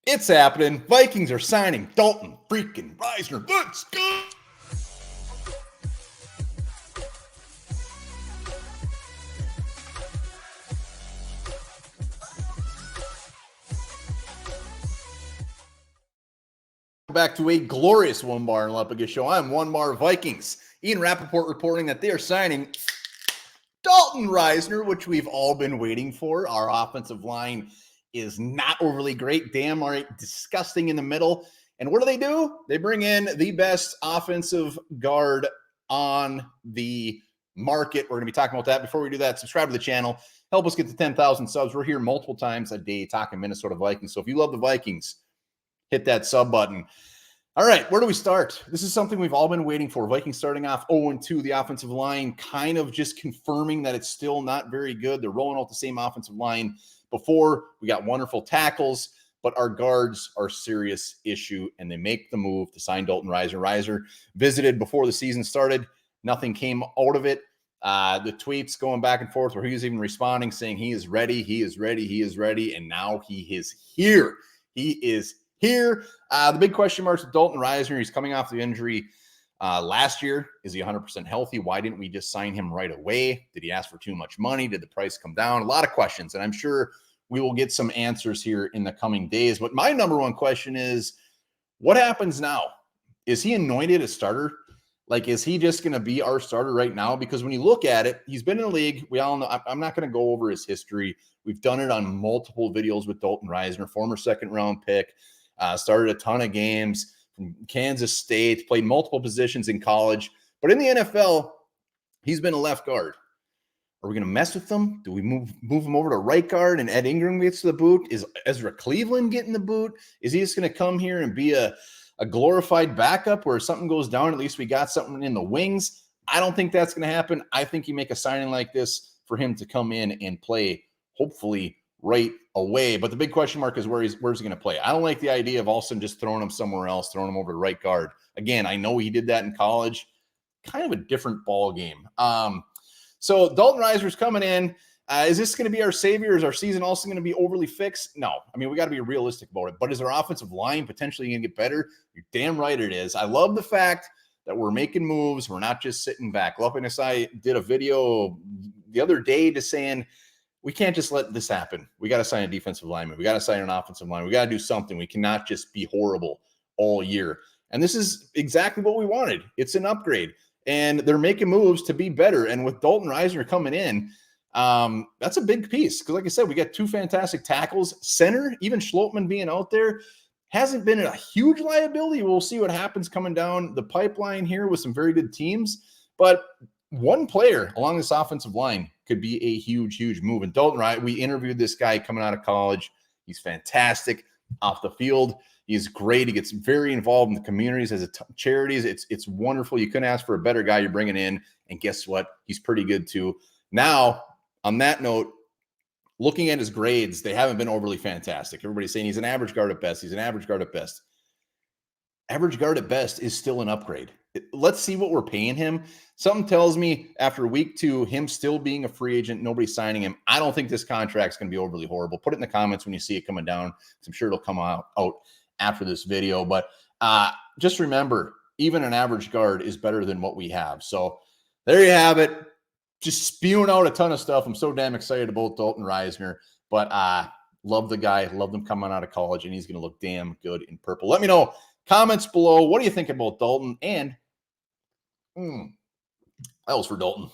It's happening. Vikings are signing Dalton freaking Risner. Let's go. Back to a glorious Onebar and Lupagus show. I'm Onebar Vikings. Ian Rappaport reporting that they are signing Dalton Risner, which we've all been waiting for. Our offensive line is not overly great. Damn, right, disgusting in the middle. And what do? They bring in the best offensive guard on the market. We're going to be talking about that. Before we do that, subscribe to the channel. Help us get to 10,000 subs. We're here multiple times a day talking Minnesota Vikings. So if you love the Vikings, hit that sub button. All right, where do we start? This is something we've all been waiting for. Vikings starting off 0-2, the offensive line kind of just confirming that it's still not very good. They're rolling out the same offensive line before. We got wonderful tackles, but our guards are a serious issue, and they make the move to sign Dalton Risner. Risner visited before the season started. Nothing came out of it. The tweets going back and forth where he was even responding saying he is ready, he is ready, he is ready, and now he is here. He is here. The big question marks with Dalton Risner. He's coming off the injury last year. Is he 100% healthy? Why didn't we just sign him right away? Did he ask for too much money? Did the price come down? A lot of questions, and I'm sure we will get some answers here in the coming days. But my number one question is, what happens now? Is he anointed a starter? Like, is he just going to be our starter right now? Because when you look at it, he's been in the league. We all know. I'm not going to go over his history. We've done it on multiple videos with Dalton Risner, former second-round pick. Started a ton of games from Kansas State, played multiple positions in college. But in the NFL, he's been a left guard. Are we going to mess with him? Do we move him over to right guard and Ed Ingram gets to the boot? Is Ezra Cleveland getting the boot? Is he just going to come here and be a glorified backup where if something goes down, at least we got something in the wings? I don't think that's going to happen. I think you make a signing like this for him to come in and play, hopefully, right away. But the big question mark is where's he going to play? I don't like the idea of all of a sudden just throwing him somewhere else, throwing him over to right guard. Again, I know he did that in college. Kind of a different ball game. So Dalton Risner's coming in. Is this going to be our savior? Is our season also going to be overly fixed? No. I mean, we got to be realistic about it. But is our offensive line potentially going to get better? You're damn right it is. I love the fact that we're making moves. We're not just sitting back. Lupagus and I did a video the other day just saying, we can't just let this happen. We got to sign a defensive lineman. We got to sign an offensive line. We got to do something. We cannot just be horrible all year. And this is exactly what we wanted. It's an upgrade. And they're making moves to be better. And with Dalton Risner coming in, that's a big piece. Because like I said, we got two fantastic tackles. Center, even Schlotman being out there, hasn't been a huge liability. We'll see what happens coming down the pipeline here with some very good teams. But one player along this offensive line could be a huge, huge move. And Dalton, right? We interviewed this guy coming out of college. He's fantastic off the field. He's great. He gets very involved in the communities as charities. It's wonderful. You couldn't ask for a better guy you're bringing in. And guess what? He's pretty good too. Now, on that note, looking at his grades, they haven't been overly fantastic. Everybody's saying he's an average guard at best. He's an average guard at best. Average guard at best is still an upgrade. Let's see what we're paying him. Something tells me after week 2, him still being a free agent, nobody signing him, I don't think this contract's going to be overly horrible. Put it in the comments when you see it coming down. I'm sure it'll come out after this video. But just remember, even an average guard is better than what we have. So there you have it. Just spewing out a ton of stuff. I'm so damn excited about Dalton Risner. But love the guy. Love him coming out of college, and he's going to look damn good in purple. Let me know. Comments below. What do you think about Dalton? And that was for Dalton.